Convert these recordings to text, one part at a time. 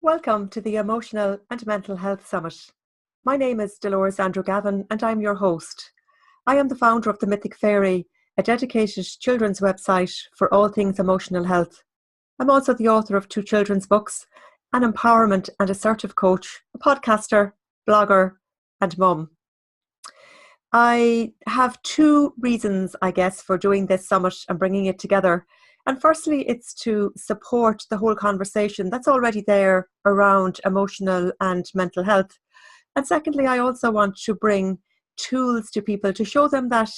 Welcome to the Emotional and Mental Health Summit. My name is Dolores Andrew Gavin and I'm your host. I am the founder of The Mythic Fairy, a dedicated children's website for all things emotional health. I'm also the author of 2 children's books, an empowerment and assertive coach, a podcaster, blogger and mum. I have 2 reasons, I guess, for doing this summit and bringing it together. And firstly, it's to support the whole conversation that's already there around emotional and mental health. And secondly, I also want to bring tools to people to show them that,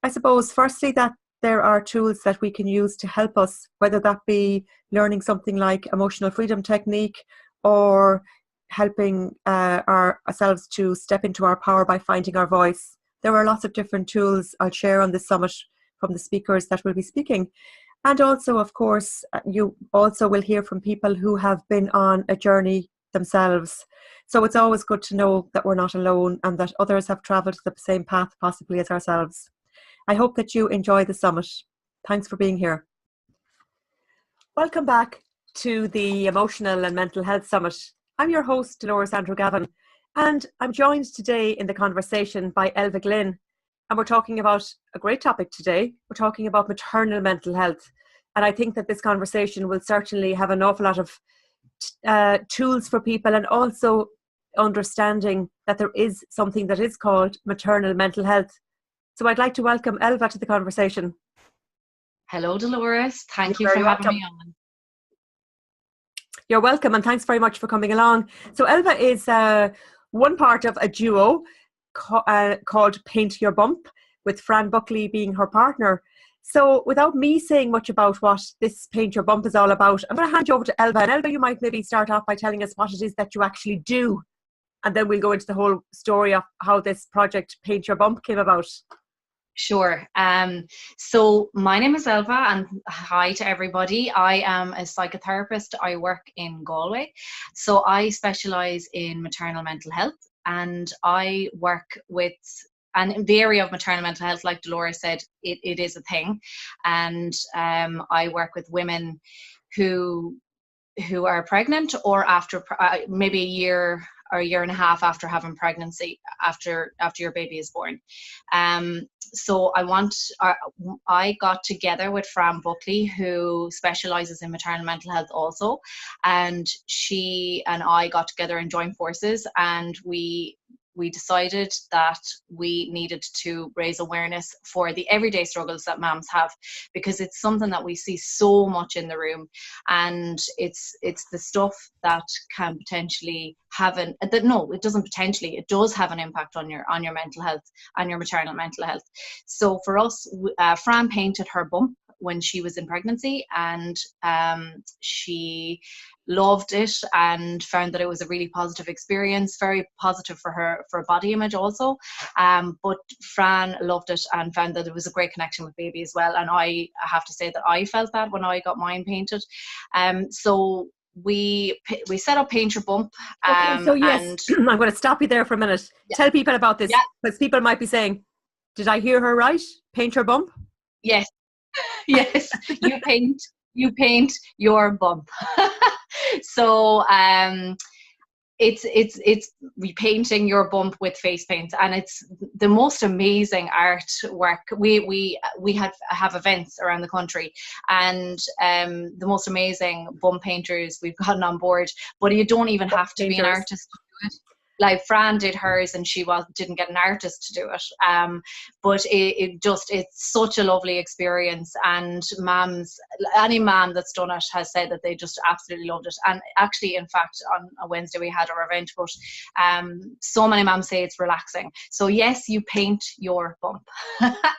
I suppose, firstly, that there are tools that we can use to help us, whether that be learning something like emotional freedom technique or helping ourselves to step into our power by finding our voice. There are lots of different tools I'll share on this summit from the speakers that will be speaking. And also, of course, you also will hear from people who have been on a journey themselves. So it's always good to know that we're not alone and that others have travelled the same path possibly as ourselves. I hope that you enjoy the summit. Thanks for being here. Welcome back to the Emotional and Mental Health Summit. I'm your host, Dolores Andrew Gavin, and I'm joined today in the conversation by Elva Glynn. And we're talking about a great topic today. We're talking about maternal mental health. And I think that this conversation will certainly have an awful lot of tools for people, and also understanding that there is something that is called maternal mental health. So I'd like to welcome Elva to the conversation. Hello, Dolores. Thank you for having me on. You're welcome, and thanks very much for coming along. So Elva is one part of a duo called Paint Your Bump, with Fran Buckley being her partner. So without me saying much about what this Paint Your Bump is all about, I'm going to hand you over to Elva. And Elva, you might maybe start off by telling us what it is that you actually do. And then we'll go into the whole story of how this project Paint Your Bump came about. Sure. So my name is Elva, and hi to everybody. I am a psychotherapist. I work in Galway. So I specialise in maternal mental health, and I work with, and in the area of maternal mental health, like Dolores said, it is a thing. And I work with women who are pregnant, or after maybe a year or a year and a half after having pregnancy, after your baby is born. So I got together with Fran Buckley, who specialises in maternal mental health also, and she and I got together and joined forces, and we decided that we needed to raise awareness for the everyday struggles that mums have, because it's something that we see so much in the room, and it's the stuff that can potentially have it does have an impact on your mental health and your maternal mental health. So for us, Fran painted her bump when she was in pregnancy, and she loved it and found that it was a really positive experience, very positive for her body image also. But Fran loved it and found that there was a great connection with baby as well. And I have to say that I felt that when I got mine painted. So we set up Paint Your Bump. Okay, so yes, and I'm going to stop you there for a minute. Yeah. Tell people about this, because people might be saying, did I hear her right? Paint your bump? Yes. Yes, you paint your bump. So it's repainting your bump with face paint, and it's the most amazing artwork. We have events around the country, and the most amazing bump painters we've gotten on board. But you don't even have to be an artist to do it. Like Fran did hers, and she didn't get an artist to do it. But it's such a lovely experience, and any mom that's done it has said that they just absolutely loved it. And actually, in fact, on a Wednesday we had our event, but so many moms say it's relaxing. So yes, you paint your bump,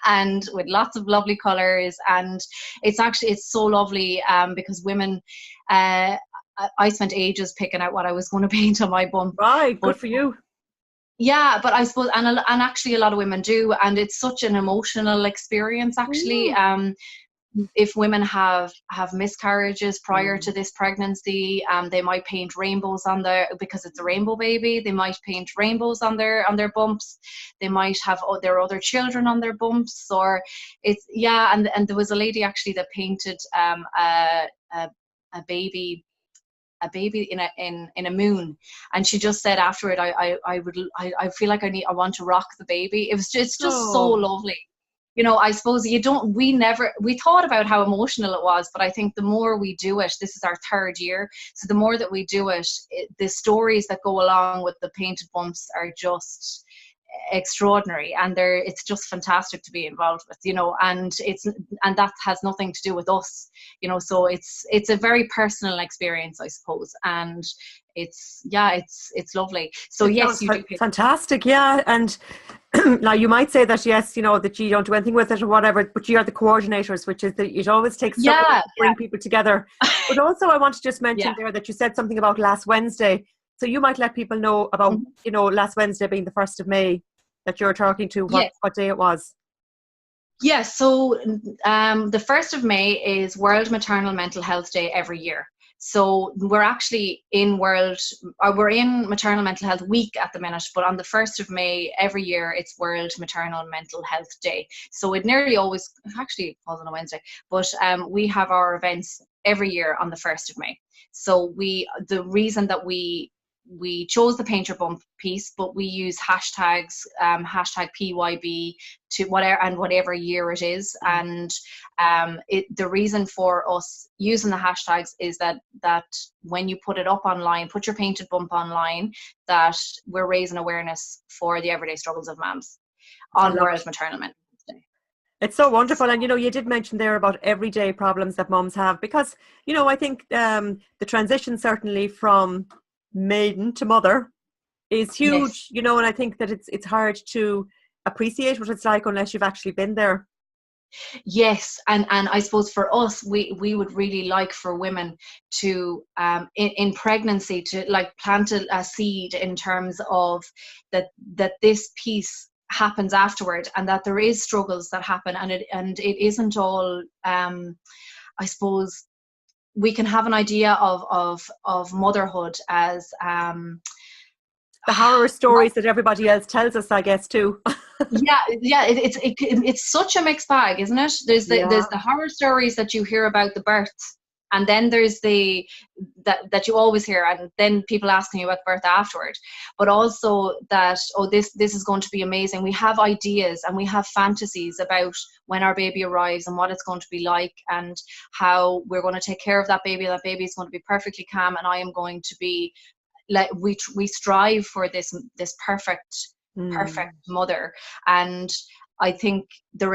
and with lots of lovely colours, and it's so lovely because women. I spent ages picking out what I was going to paint on my bump. Right, good for you. Yeah, but I suppose, and actually a lot of women do, and it's such an emotional experience actually. If women have miscarriages prior to this pregnancy, they might paint rainbows on because it's a rainbow baby. They might paint rainbows on their bumps. They might have their other children on their bumps, or and there was a lady actually that painted a baby a baby in a moon, and she just said after it, I feel like I want to rock the baby. It's just so Oh, lovely. I suppose we thought about how emotional it was, but I think the more we do it, this is our 3rd year, so the more that we do it, the stories that go along with the painted bumps are just extraordinary, and it's just fantastic to be involved with, and that has nothing to do with us, so it's a very personal experience, I suppose, and it's lovely. So it yes, sounds you do. fantastic. Yeah. And now you might say that, yes, that you don't do anything with it or whatever, but you are the coordinators, which is that it always takes somebody Yeah, to bring people together. But also I want to just mention yeah. there that you said something about last Wednesday. So you might let people know about, Mhm. last Wednesday being the 1st of May that you're talking to, Yes. what day it was. Yes, so the 1st of May is World Maternal Mental Health Day every year. So we're actually we're in Maternal Mental Health Week at the minute, but on the 1st of May every year it's World Maternal Mental Health Day. So it nearly always actually falls on a Wednesday, but we have our events every year on the 1st of May. So the reason that we chose the Paint Your Bump piece, but we use hashtags, hashtag PYB to whatever year it is. And the reason for us using the hashtags is that when you put it up online, put your painted bump online, that we're raising awareness for the everyday struggles of mums I on love World it. Maternal Mental Health Day. It's so wonderful. And, you did mention there about everyday problems that mums have, because, I think the transition certainly from maiden to mother is Yes. huge, and I think that it's hard to appreciate what it's like unless you've actually been there. Yes, and I suppose for us, we would really like for women to in pregnancy to like plant a seed in terms of that this piece happens afterward, and that there is struggles that happen, and it isn't all I suppose we can have an idea of motherhood as The horror stories that everybody else tells us, I guess, too. yeah, it's such a mixed bag, isn't it? There's Yeah. the horror stories that you hear about the birth, and then there's that you always hear, and then people asking you about birth afterward, but also that, oh, this is going to be amazing. We have ideas and we have fantasies about when our baby arrives and what it's going to be like, and how we're going to take care of that baby. That baby is going to be perfectly calm, and I am going to be like, we strive for this perfect Mm. mother. And I think there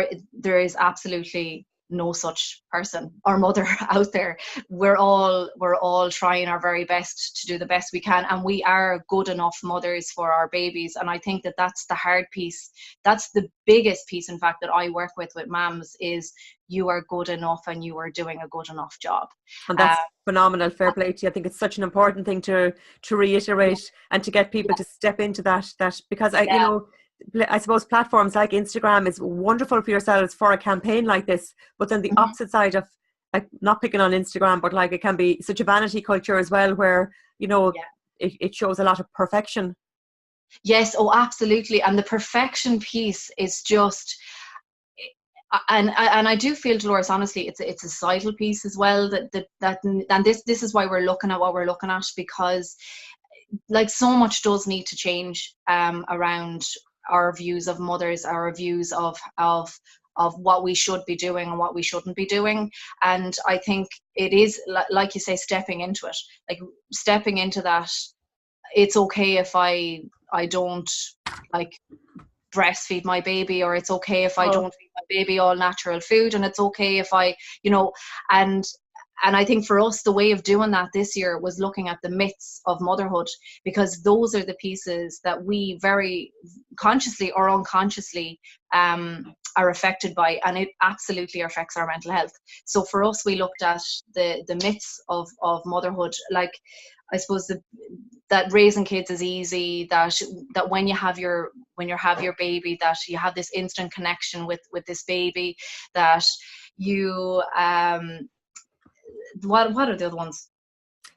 is absolutely no such person or mother out there. We're all trying our very best to do the best we can, and we are good enough mothers for our babies. And I think that that's the hard piece. That's the biggest piece, in fact, that I work with mums, is you are good enough and you are doing a good enough job. And uh, that's phenomenal. Fair play to you. I think it's such an important thing to yeah, reiterate, and to get people to step into that because yeah. I suppose platforms like Instagram is wonderful for yourselves for a campaign like this, but then the Mhm. opposite side of, like, not picking on Instagram, but like it can be such a vanity culture as well, where Yeah. it shows a lot of perfection. Yes, oh, absolutely. And the perfection piece is just, and I do feel, Dolores, honestly, it's a societal piece as well. And this is why we're looking at what we're looking at, because like so much does need to change around our views of mothers, our views of what we should be doing and what we shouldn't be doing. And I think it is, like you say, stepping into it, like stepping into that. It's okay if I don't like breastfeed my baby, or it's okay if I Oh, don't feed my baby all natural food, and it's okay if I, and I think for us the way of doing that this year was looking at the myths of motherhood, because those are the pieces that we very consciously or unconsciously are affected by, and it absolutely affects our mental health. So for us, we looked at the myths of motherhood, like I suppose that raising kids is easy, that when you have your baby, that you have this instant connection with this baby, that you what are the other ones?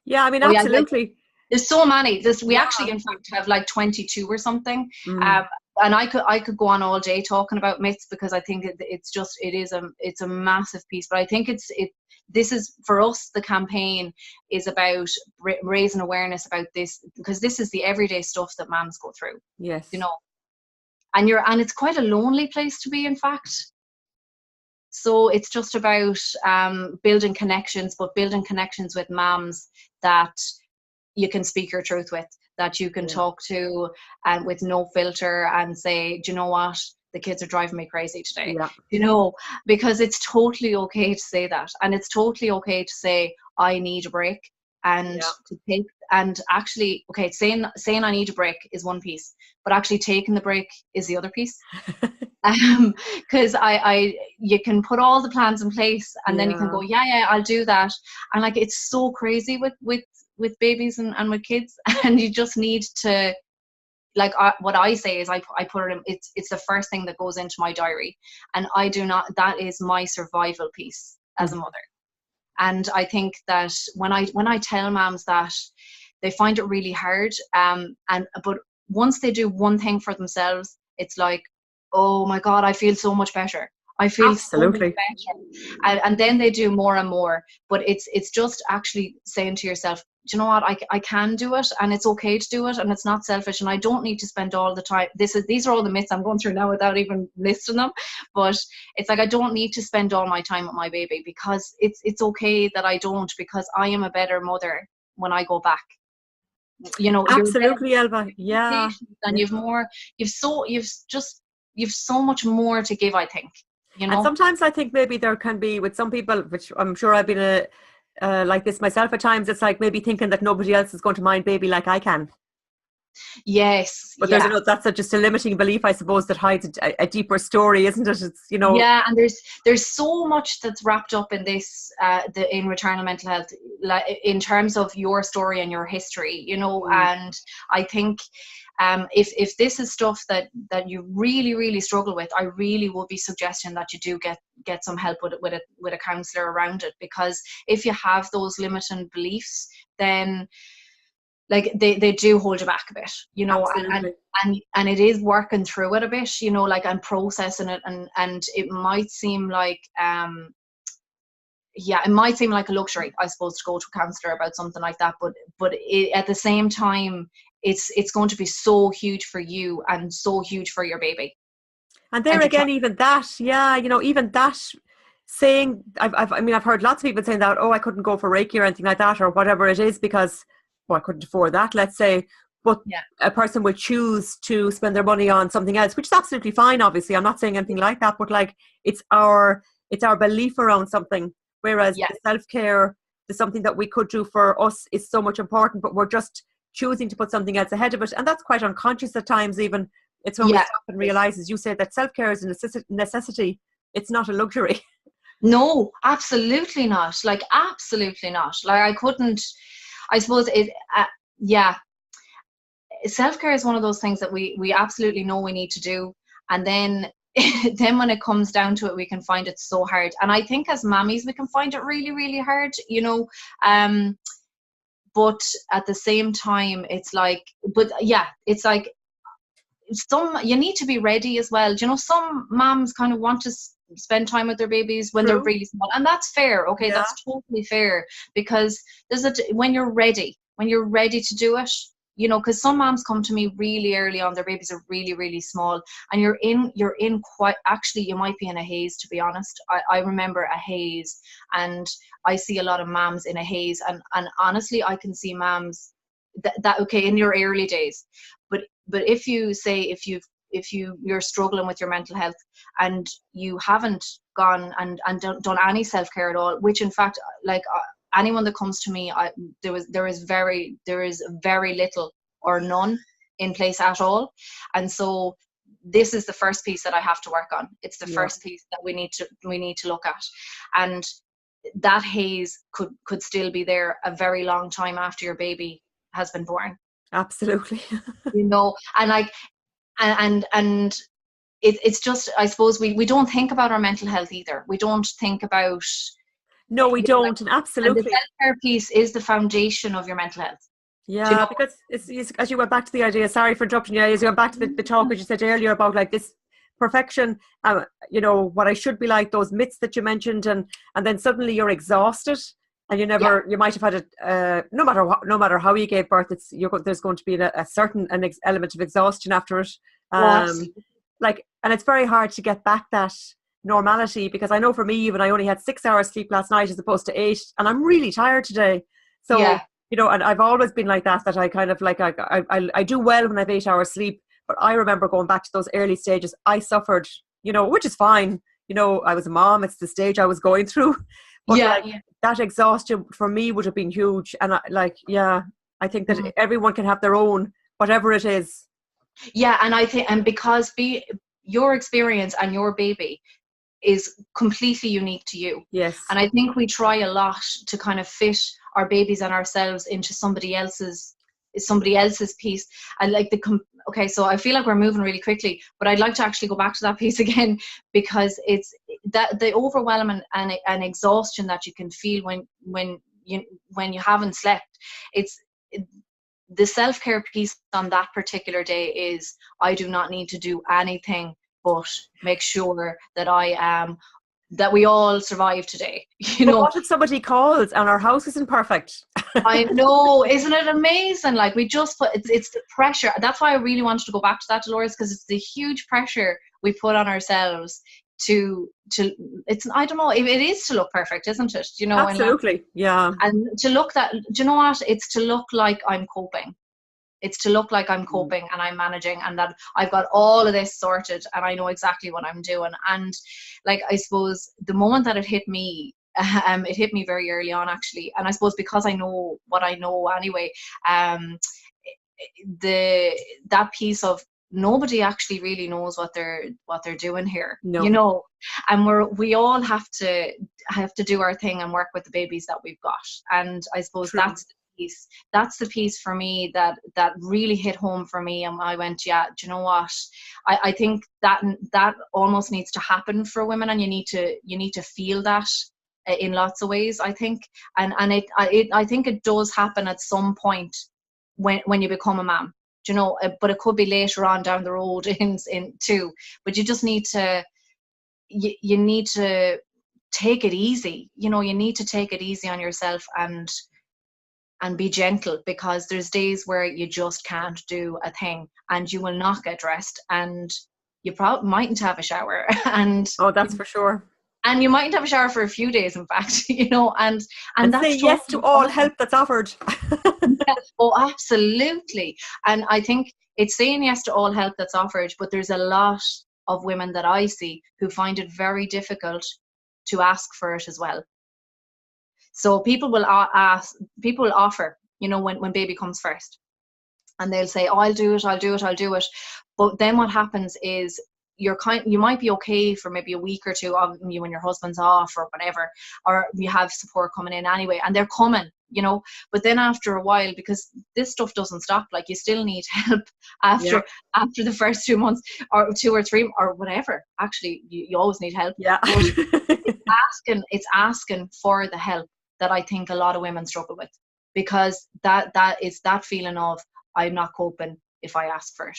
yeah. I mean, Oh yeah, like absolutely. there's so many. We Yeah. actually in fact have like 22 or something. Mm. and I could go on all day talking about myths, because I think it's a massive piece. But I think this is, for us, the campaign is about raising awareness about this, because this is the everyday stuff that moms go through. Yes. You know, and it's quite a lonely place to be, in fact. So it's just about building connections, but building connections with moms that you can speak your truth with, that you can talk to, and with no filter, and say, do you know what, the kids are driving me crazy today. You know, because it's totally okay to say that, and it's totally okay to say, I need a break, and to take, and actually, okay, saying I need a break is one piece, but actually taking the break is the other piece. Because you can put all the plans in place, and then you can go, I'll do that, and like, it's so crazy with babies and with kids, and you just need to, like, what I say is I put it in, it's the first thing that goes into my diary, and that is my survival piece as a mother. And I think that when I tell moms that, they find it really hard, but once they do one thing for themselves, it's like, oh my God, I feel so much better. I feel so much better. And then they do more and more. But it's just actually saying to yourself, do you know what, I can do it, and it's okay to do it, and it's not selfish, and I don't need to spend all the time. These are all the myths I'm going through now without even listing them. But it's like, I don't need to spend all my time with my baby, because it's okay that I don't, because I am a better mother when I go back. You know, absolutely, Elva. Yeah. And you've so much more to give, I think. You know? And sometimes I think maybe there can be, with some people, which I'm sure I've been like this myself at times, it's like maybe thinking that nobody else is going to mind baby like I can. Yes. But that's just a limiting belief, I suppose, that hides a deeper story, isn't it? It's, you know. Yeah, and there's so much that's wrapped up in this, in maternal mental health, like in terms of your story and your history, you know. And I think if this is stuff that you really, really struggle with, I really would be suggesting that you do get some help with a counsellor around it, because if you have those limiting beliefs, then like they do hold you back a bit, you know. And it is working through it a bit, you know, like, and processing it, and it might seem like it might seem like a luxury, I suppose, to go to a counsellor about something like that, but at the same time, it's going to be so huge for you and so huge for your baby. And there again, even that, you know, even that saying, I've heard lots of people saying that, oh, I couldn't go for Reiki or anything like that, or whatever it is, because, well, I couldn't afford that, let's say. But a person will choose to spend their money on something else, which is absolutely fine, obviously. I'm not saying anything like that, but like, it's our belief around something. Whereas the self-care is something that we could do for us, is so much important, but we're just choosing to put something else ahead of it. And that's quite unconscious at times even. It's when we stop and realise, as you say, that self-care is a necessity. It's not a luxury. No, absolutely not. Like, absolutely not. Like, I couldn't, I suppose self-care is one of those things that we absolutely know we need to do. And then when it comes down to it, we can find it so hard. And I think as mammies, we can find it really, really hard, you know. But at the same time, it's like, you need to be ready as well. You know, some moms kind of want to spend time with their babies when they're really small, and that's fair. Okay, that's totally fair, because when you're ready to do it, you know, because some moms come to me really early on, their babies are really, really small, and you're in quite, actually, you might be in a haze, to be honest. I remember a haze, and I see a lot of moms in a haze, and honestly, I can see moms that okay, in your early days, but if you're struggling with your mental health and you haven't gone and done any self-care at all, which in fact, like, anyone that comes to me, there is very little or none in place at all. And so this is the first piece that I have to work on. It's the first piece that we need to look at. And that haze could still be there a very long time after your baby has been born. Absolutely. You know, and like, and it's just, I suppose we don't think about our mental health either. We don't think about. No, we don't. And absolutely. And the self-care piece is the foundation of your mental health. Do you Yeah, know? because as you went back to the idea, sorry for interrupting you, as you went back to the talk that you said earlier about like this perfection, what I should be like, those myths that you mentioned, and then suddenly you're exhausted, and Yeah. you might have had it, no matter how you gave birth, there's going to be a certain element of exhaustion after it. Oh, Um, absolutely. and it's very hard to get back that normality, because I know for me, even I only had 6 hours sleep last night as opposed to 8, and I'm really tired today. So, Yeah. and I've always been like that I kind of like, I do well when I have 8 hours sleep, but I remember going back to those early stages, I suffered, which is fine. I was a mom, it's the stage I was going through, but Yeah. like that exhaustion for me would have been huge. And I think that Mhm. everyone can have their own, whatever it is. Yeah, and I think, and because your experience and your baby is completely unique to you. Yes. And I think we try a lot to kind of fit our babies and ourselves into somebody else's piece. And like okay, so I feel like we're moving really quickly, but I'd like to actually go back to that piece again, because it's that the overwhelm and exhaustion that you can feel when you haven't slept. It's the self-care piece on that particular day is, I do not need to do anything but make sure that that we all survive today. But what if somebody calls and our house isn't perfect? I know, isn't it amazing? Like, we just put, it's the pressure. That's why I really wanted to go back to that, Dolores, because it's the huge pressure we put on ourselves to it's, I don't know, it is to look perfect, isn't it? Absolutely. Yeah. And to look that, do you know what? It's to look like I'm coping. It's to look like I'm coping and I'm managing, and that I've got all of this sorted and I know exactly what I'm doing. And like, I suppose the moment that it hit me, it hit me very early on, actually. And I suppose because I know what I know anyway, that piece of, nobody actually really knows what they're doing here, No. and we all have to do our thing and work with the babies that we've got. And I suppose True. that's the piece for me that really hit home for me. And I went, yeah, do you know what, I think that almost needs to happen for women, and you need to feel that in lots of ways, I think. And I think it does happen at some point when you become a mom, but it could be later on down the road in too. But you just need to you need to take it easy. You need to take it easy on yourself and be gentle, because there's days where you just can't do a thing, and you will not get dressed, and you probably mightn't have a shower, and Oh, that's for sure. and you mightn't have a shower for a few days, in fact, and And say that's yes to totally all fine. help that's offered. Oh, absolutely. And I think it's saying yes to all help that's offered, but there's a lot of women that I see who find it very difficult to ask for it as well. So people will offer, when baby comes first, and they'll say, oh, I'll do it. But then what happens is, you might be okay for maybe a week or two of you when your husband's off or whatever, or you have support coming in anyway, and they're coming, but then after a while, because this stuff doesn't stop, like, you still need help Yeah. after the first 2 months or 2 or 3 or whatever. Actually, you always need help. Yeah. But it's asking for the help that I think a lot of women struggle with, because that is that feeling of, I'm not coping if I ask for it.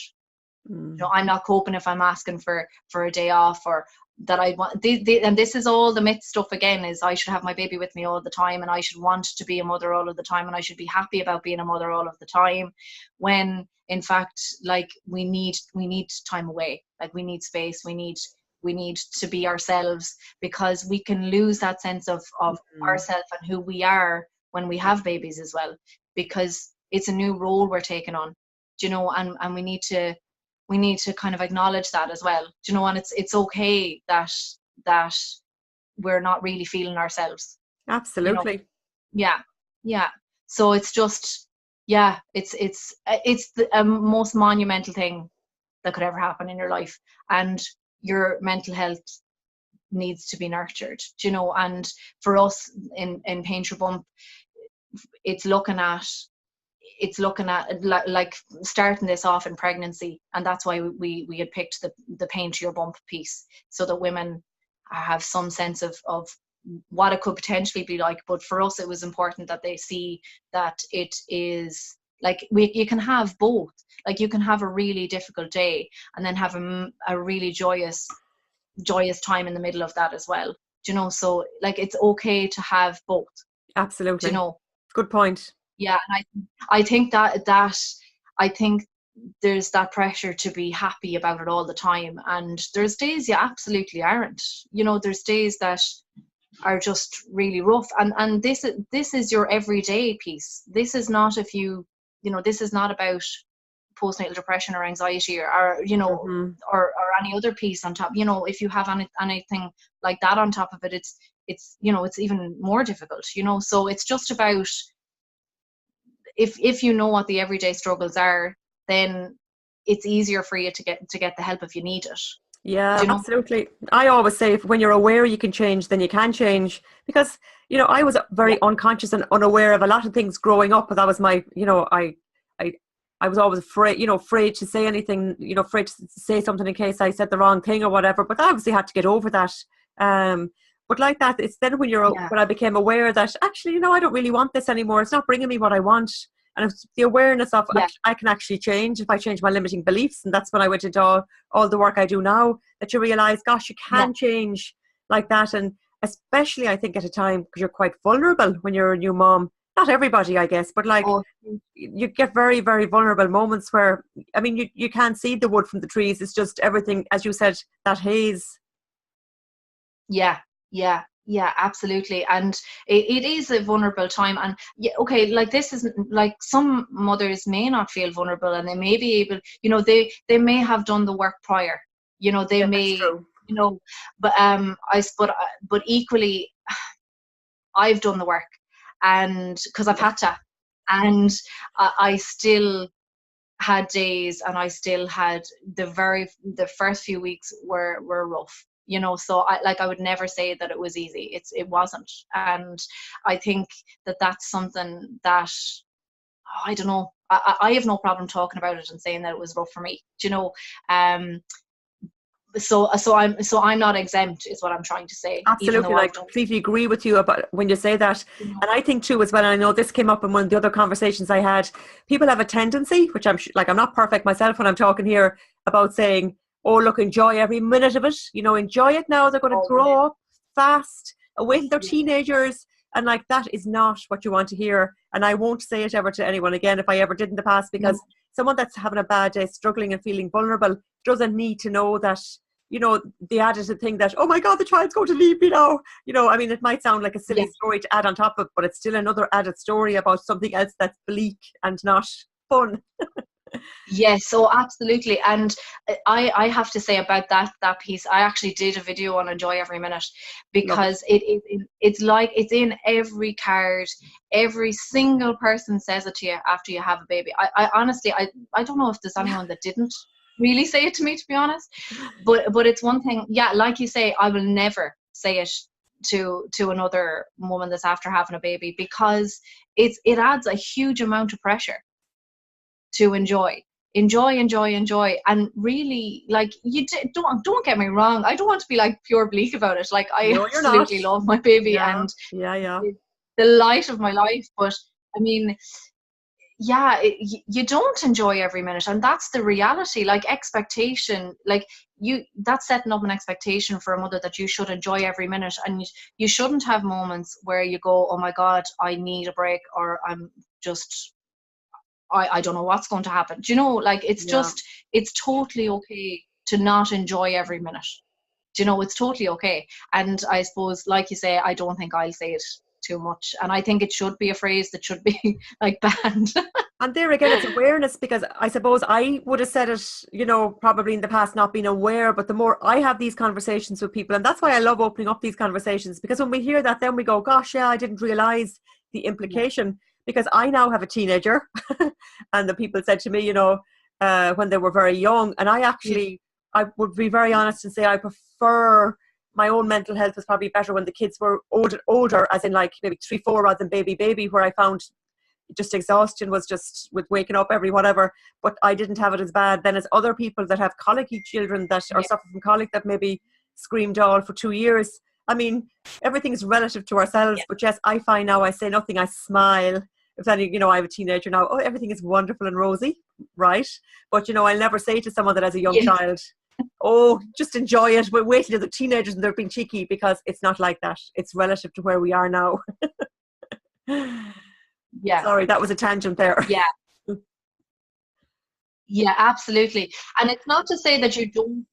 I'm not coping if I'm asking for a day off, or that I want. And this is all the myth stuff again, is I should have my baby with me all the time, and I should want to be a mother all of the time, and I should be happy about being a mother all of the time, when in fact, like, we need time away. Like, we need space. We need to be ourselves, because we can lose that sense of ourselves and who we are when we have babies as well, because it's a new role we're taking on, and we need to kind of acknowledge that as well, and it's okay that we're not really feeling ourselves, Absolutely. yeah. So it's just, it's the most monumental thing that could ever happen in your life, and your mental health needs to be nurtured, and for us in Paint Your Bump, it's looking at like starting this off in pregnancy, and that's why we had picked the Paint Your Bump piece, so that women have some sense of what it could potentially be like. But for us, it was important that they see that it is Like you can have both. Like you can have a really difficult day and then have a really joyous time in the middle of that as well. Do you know? So like it's okay to have both. Do you Absolutely. know? Good point. Yeah, and I think that I think there's that pressure to be happy about it all the time, and there's days you absolutely aren't. You know, there's days that are just really rough, and this is your everyday piece. This is not if you know, this is not about postnatal depression or anxiety or you know, Mm-hmm. or any other piece on top. You know, if you have anything like that on top of it, it's you know, it's even more difficult, you know. So it's just about, if you know what the everyday struggles are, then it's easier for you to get the help if you need it. Yeah, Do you know? absolutely. I always say if, when you're aware you can change, then you can change. Because, you know, I was Yeah, very unconscious and unaware of a lot of things growing up. But that was my, you know, I, I was always afraid, you know, afraid to say anything, you know, afraid to say something in case I said the wrong thing or whatever. But I obviously had to get over that. But like that, it's then yeah, when I became aware that actually, you know, I don't really want this anymore. It's not bringing me what I want. And it's the awareness of yeah, I can actually change if I change my limiting beliefs. And that's when I went into all the work I do now, that you realize, gosh, you yeah. can change like that. And especially, I think, at a time, because you're quite vulnerable when you're a new mom. Not everybody, I guess, but like Oh, you get very, very vulnerable moments where, I mean, you can't see the wood from the trees. It's just everything, as you said, that haze. yeah, yeah, yeah, absolutely. And it is a vulnerable time. And yeah, okay, like this isn't like, some mothers may not feel vulnerable and they may be able, you know, they may have done the work prior, you know, they Yeah, that's may, true. you know, but but equally I've done the work, and because I've Yeah. had to, and I still had days, and I still had the first few weeks were rough, you know. So I would never say that it was easy. It wasn't. And I think that's something that, I don't know, I have no problem talking about it and saying that it was rough for me, you know. um so I'm not exempt, is what I'm trying to say, even Absolutely, though and I I've done, completely agree with you about when you say that. you know. And I think too, as well, and I know this came up in one of the other conversations I had, people have a tendency, which like, I'm not perfect myself when I'm talking here, about saying, oh, look, enjoy every minute of it. You know, enjoy it now. They're going to Oh yeah, grow up fast, wait till they're yeah, teenagers. And like, that is not what you want to hear. And I won't say it ever to anyone again if I ever did in the past, because no, someone that's having a bad day, struggling and feeling vulnerable, doesn't need to know that, you know, the added thing that, oh my God, the child's going to leave me now. You know, I mean, it might sound like a yeah. silly story to add on top of, but it's still another added story about something else that's bleak and not fun. Yes, so absolutely. And I have to say about that piece, I actually did a video on Enjoy Every Minute, Love it. because it's like, it's in every card. Every single person says it to you after you have a baby. I honestly, I don't know if there's anyone that didn't really say it to me, to be honest. But it's one thing, yeah, like you say, I will never say it to another woman that's after having a baby, because it adds a huge amount of pressure to enjoy, and really, like, don't get me wrong, I don't want to be like pure bleak about it. Like, I No, you're not. absolutely love my baby, Yeah, and yeah, yeah. it's the light of my life. But I mean, yeah, you don't enjoy every minute, and that's the reality. Like, expectation, like, that's setting up an expectation for a mother that you should enjoy every minute, and you shouldn't have moments where you go, oh my God, I need a break, or I'm just, I don't know what's going to happen. Do you know, like, Yeah. it's totally okay to not enjoy every minute. Do you know, it's totally okay. And I suppose, like you say, I don't think I'll say it too much. And I think it should be a phrase that should be like banned. And there again, it's awareness, because I suppose I would have said it, you know, probably in the past, not being aware. But the more I have these conversations with people, and that's why I love opening up these conversations, because when we hear that, then we go, gosh, yeah, I didn't realize the Yeah, implication. Because I now have a teenager, and the people said to me, you know, when they were very young, and yeah, I would be very honest and say I prefer, my own mental health was probably better when the kids were older, as in like maybe 3, 4, rather than baby, where I found just exhaustion was just with waking up every whatever. But I didn't have it as bad then as other people that have colicky children that or yeah, suffer from colic that maybe screamed all for 2 years. I mean, everything's relative to ourselves, yeah, but yes, I find now I say nothing, I smile. if any, I have a teenager now, oh, everything is wonderful and rosy, right? But, I'll never say to someone that has a young Yeah. child, oh, just enjoy it, but wait till the teenagers and they're being cheeky, because it's not like that. It's relative to where we are now. Yeah. Sorry, that was a tangent there. Yeah. Yeah, absolutely. And it's not to say that you don't.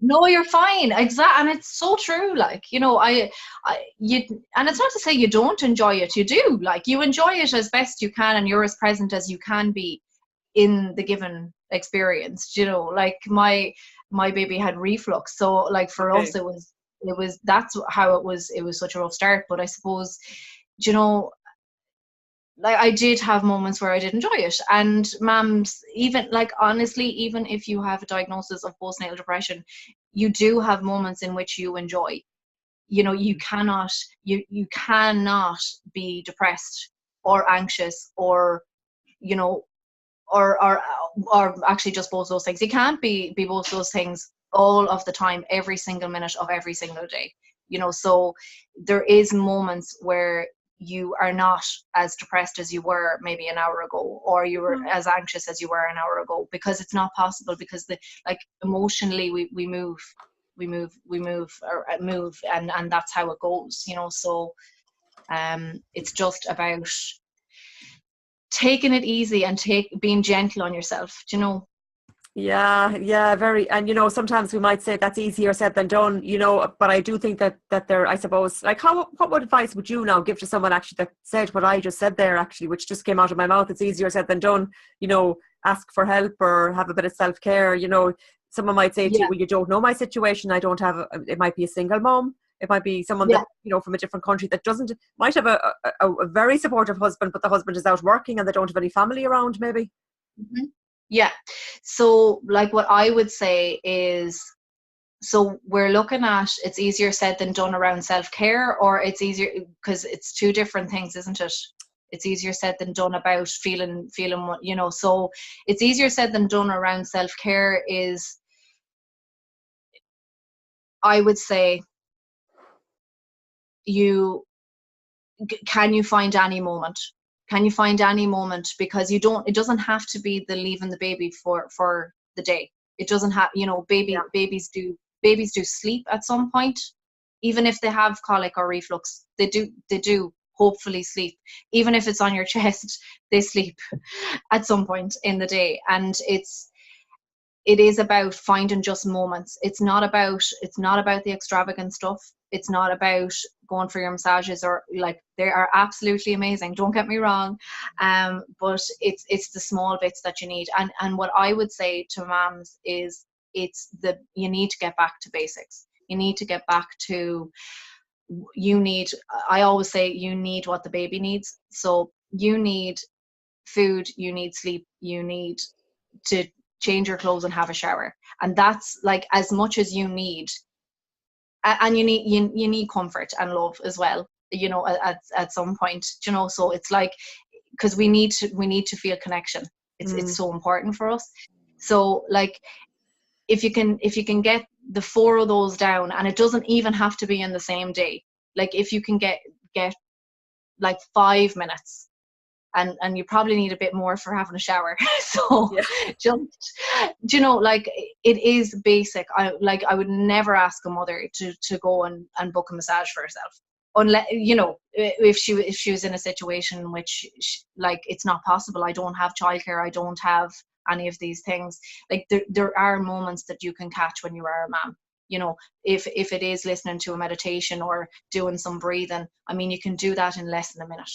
No, you're fine. Exactly. And it's so true. Like, and it's not to say you don't enjoy it. You do. Like, you enjoy it as best you can, and you're as present as you can be in the given experience. Like my baby had reflux. So like for Okay. us, that's how it was. It was such a rough start. But I suppose, like I did have moments where I did enjoy it. And mums, even like honestly, even if you have a diagnosis of postnatal depression, you do have moments in which you enjoy. You cannot be depressed or anxious or or actually just both those things. You can't be both those things all of the time, every single minute of every single day. So there is moments where you are not as depressed as you were maybe an hour ago, or you were as anxious as you were an hour ago, because it's not possible, because emotionally we move and that's how it goes. So it's just about taking it easy and being gentle on yourself. Yeah, very. And sometimes we might say that's easier said than done, but I do think that there, I suppose, like, what advice would you now give to someone actually that said what I just said there, actually, which just came out of my mouth? It's easier said than done. Ask for help or have a bit of self-care. Someone might say to you, well, you don't know my situation. I don't have it might be a single mom. It might be someone that, from a different country that might have a very supportive husband, but the husband is out working and they don't have any family around, maybe. Mm-hmm. Yeah. So like what I would say is, so we're looking at, it's easier said than done around self-care, or it's easier, because it's two different things, isn't it? It's easier said than done about feeling what, so it's easier said than done around self-care is, I would say, can you find any moment? Can you find any moment? Because it doesn't have to be the leaving the baby for the day. It doesn't have, babies do sleep at some point, even if they have colic or reflux. They do hopefully sleep. Even if it's on your chest, they sleep at some point in the day. And it is about finding just moments. It's not about the extravagant stuff. It's not about going for your massages, or like, they are absolutely amazing, don't get me wrong, but it's the small bits that you need. And what I would say to moms is, you need to get back to basics. You need to get back to, I always say, you need what the baby needs. So you need food, you need sleep, you need to change your clothes and have a shower, and that's like as much as you need. And you need comfort and love as well, at some point, so it's like, because we need to feel connection. It's so important for us. So like, if you can get the 4 of those down, and it doesn't even have to be in the same day, like if you can get like 5 minutes, and you probably need a bit more for having a shower. So just, like, it is basic. I would never ask a mother to go and book a massage for herself, unless, if she was in a situation in which like, it's not possible. I don't have childcare, I don't have any of these things. Like, there are moments that you can catch when you are a mom. If it is listening to a meditation or doing some breathing, I mean, you can do that in less than a minute.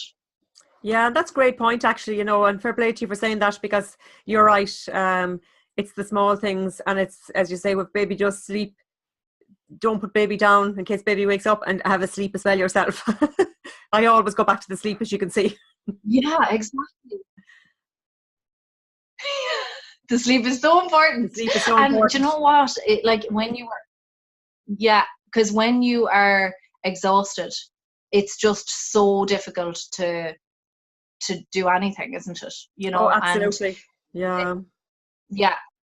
Yeah, that's a great point, actually, and fair play to you for saying that, because you're right. It's the small things, and it's, as you say, with baby, just sleep. Don't put baby down in case baby wakes up, and have a sleep as well yourself. I always go back to the sleep, as you can see. Yeah, exactly. The sleep is so important. The sleep is so important. And do you know what? Because when you are exhausted, it's just so difficult to do anything, isn't it? Oh, absolutely. And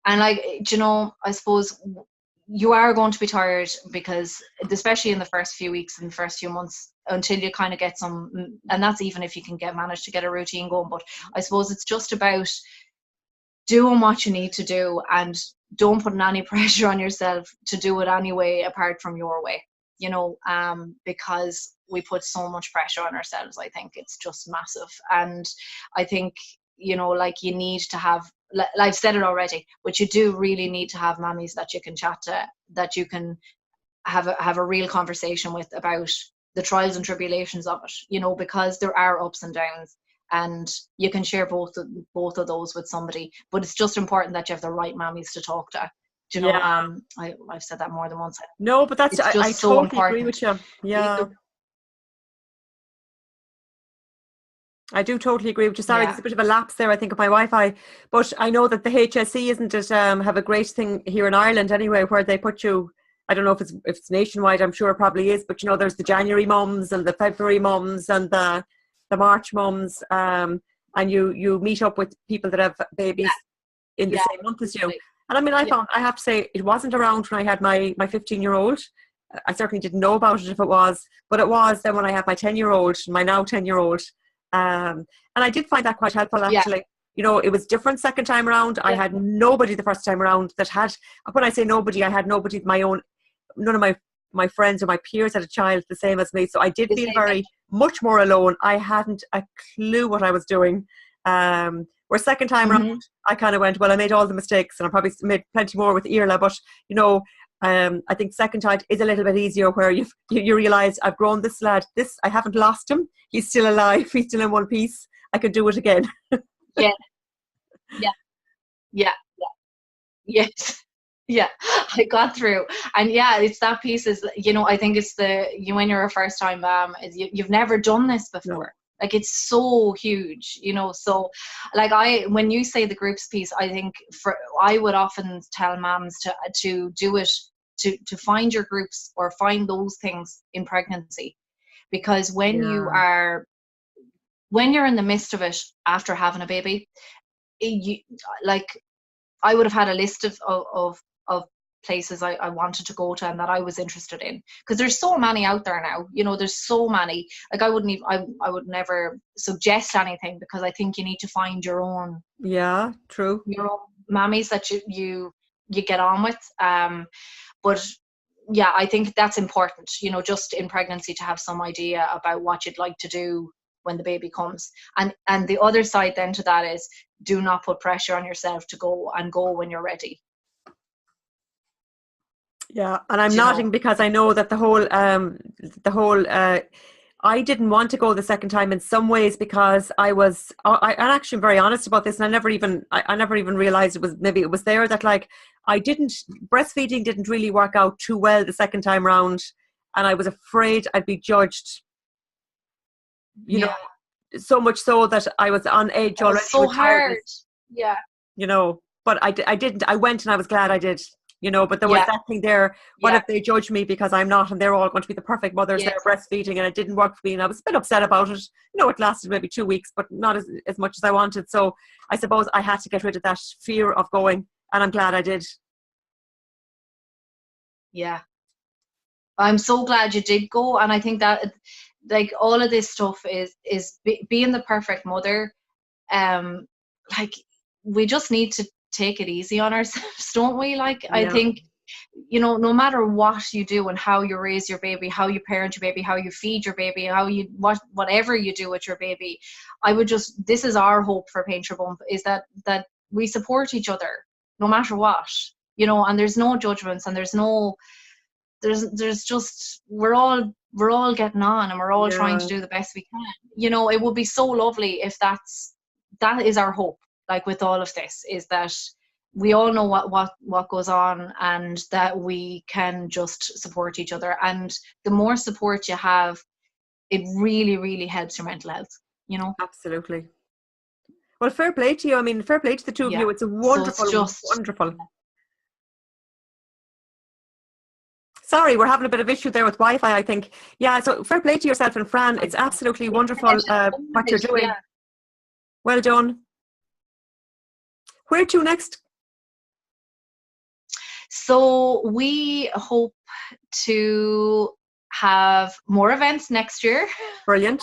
and like, I suppose you are going to be tired, because especially in the first few weeks and the first few months, until you kind of get some, and that's even if you can manage to get a routine going. But I suppose it's just about doing what you need to do, and don't put any pressure on yourself to do it anyway apart from your way, because we put so much pressure on ourselves. I think it's just massive. And I think, like, you need to have, I've said it already, but you do really need to have mammies that you can chat to, that you can have a real conversation with about the trials and tribulations of it, because there are ups and downs, and you can share both of those with somebody. But it's just important that you have the right mammies to talk to. Yeah. I've said that more than once. No, but that's, it's just I so totally important. agree with you. Yeah. I do totally agree with you. Sorry, there's a bit of a lapse there, I think, of my Wi-Fi. But I know that the HSE, isn't it, have a great thing here in Ireland anyway, where they put you, I don't know if it's nationwide, I'm sure it probably is, but there's the January mums and the February mums and the March mums, and you meet up with people that have babies in the same month as you. And I mean, I have to say, it wasn't around when I had my 15-year-old. I certainly didn't know about it if it was, but it was then when I had my 10-year-old, my now 10-year-old. And I did find that quite helpful, actually. It was different second time around. I had nobody the first time around that had, when I say nobody, I had nobody my own, none of my friends or my peers had a child the same as me. So I did feel very much more alone. I hadn't a clue what I was doing. Where second time around, I kind of went, well, I made all the mistakes, and I probably made plenty more with Irla, but I think second time is a little bit easier, where you realise, I've grown this lad. I haven't lost him. He's still alive. He's still in one piece. I can do it again. Yes. Yeah, I got through. And it's that piece is, I think it's when you're a first time mom, you've never done this before. Like, it's so huge, so like when you say the groups piece, I think I would often tell moms to do it, to find your groups or find those things in pregnancy, because when you're in the midst of it after having a baby, I would have had a list of places I wanted to go to and that I was interested in, because there's so many out there now. There's so many. Like, I would never suggest anything, because I think you need to find your own. Yeah, true. Your own mammies that you get on with. But I think that's important. Just in pregnancy, to have some idea about what you'd like to do when the baby comes. And the other side then to that is, do not put pressure on yourself to go when you're ready. Yeah, and I'm nodding because I know that the whole I didn't want to go the second time in some ways, because I'm actually very honest about this, and I never even realized it was there, that like breastfeeding didn't really work out too well the second time round, and I was afraid I'd be judged, so much so that I was on edge already. It was so hard. But I didn't. I went, and I was glad I did. But there was that thing there. What if they judge me because I'm not, and they're all going to be the perfect mothers? They're breastfeeding, and it didn't work for me, and I was a bit upset about it. It lasted maybe 2 weeks, but not as much as I wanted. So I suppose I had to get rid of that fear of going, and I'm glad I did. Yeah, I'm so glad you did go, and I think that, like, all of this stuff is being the perfect mother. Like, we just need to take it easy on ourselves, don't we? Like, I think, no matter what you do and how you raise your baby, how you parent your baby, how you feed your baby, whatever you do with your baby, this is our hope for Paint Your Bump, is that we support each other no matter what, and there's no judgments, and there's just, we're all getting on, and we're all trying to do the best we can. It would be so lovely if that is our hope. Like, with all of this, is that we all know what goes on, and that we can just support each other. And the more support you have, it really, really helps your mental health, Absolutely. Well, fair play to you. I mean, fair play to the two of you. It's a wonderful, wonderful. Sorry, we're having a bit of issue there with Wi-Fi, I think. Yeah, so fair play to yourself and Fran. It's absolutely wonderful what you're doing. Well done. Where to next? So we hope to have more events next year. Brilliant.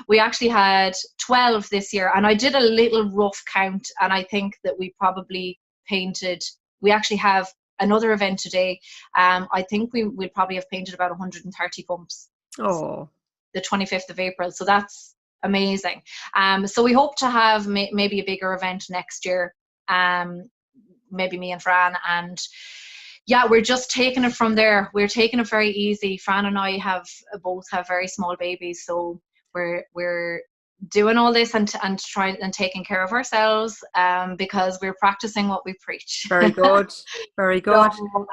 We actually had 12 this year, and I did a little rough count, and I think that we probably we actually have another event today. I think we'll probably have painted about 130 bumps. Oh. The 25th of April. So that's amazing. So we hope to have maybe a bigger event next year. Maybe me and Fran, and yeah, we're just taking it from there. We're taking it very easy. Fran and I both have very small babies, so we're doing all this and trying and taking care of ourselves, because we're practicing what we preach. Very good. Very good. So,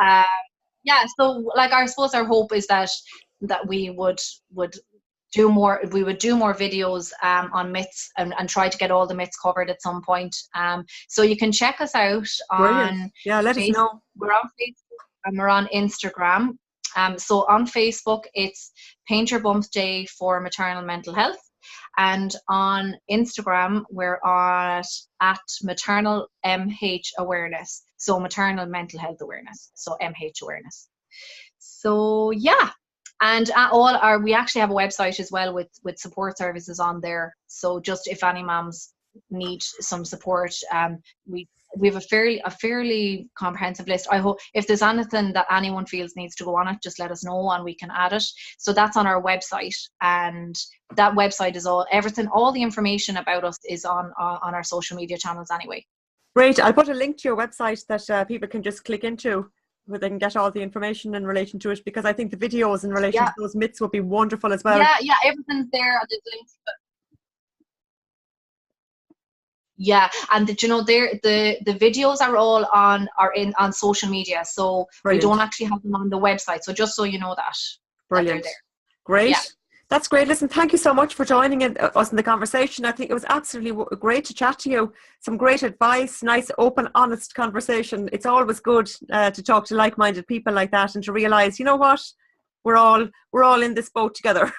yeah, so like I suppose our hope is that we would do more videos on myths and try to get all the myths covered at some point. So you can check us out on let us know. We're on Facebook and we're on Instagram. So on Facebook it's Paint Your Bump Day for Maternal Mental Health, and on Instagram we're at Maternal MH Awareness. So Maternal Mental Health Awareness. So MH Awareness. So yeah. And we actually have a website as well with support services on there. So just if any moms need some support, we have a fairly comprehensive list. I hope if there's anything that anyone feels needs to go on it, just let us know and we can add it. So that's on our website, and that website is all the information about us is on our social media channels anyway. Great. I'll put a link to your website that people can just click into, where they can get all the information in relation to it, because I think the videos in relation to those myths would be wonderful as well. Yeah, everything's there. There's links. Yeah, and the videos are all on social media, so Brilliant. We don't actually have them on the website. So just so you know that. Brilliant. That they're there. Great. Yeah. That's great. Listen, thank you so much for joining us in the conversation. I think it was absolutely great to chat to you. Some great advice, nice, open, honest conversation. It's always good to talk to like-minded people like that and to realise, you know what, we're all in this boat together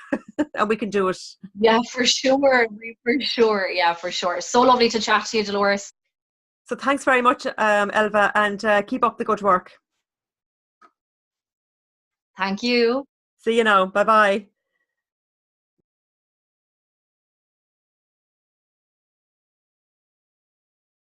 and we can do it. Yeah, for sure. Yeah, for sure. So lovely to chat to you, Dolores. So thanks very much, Elva, and keep up the good work. Thank you. See you now. Bye-bye.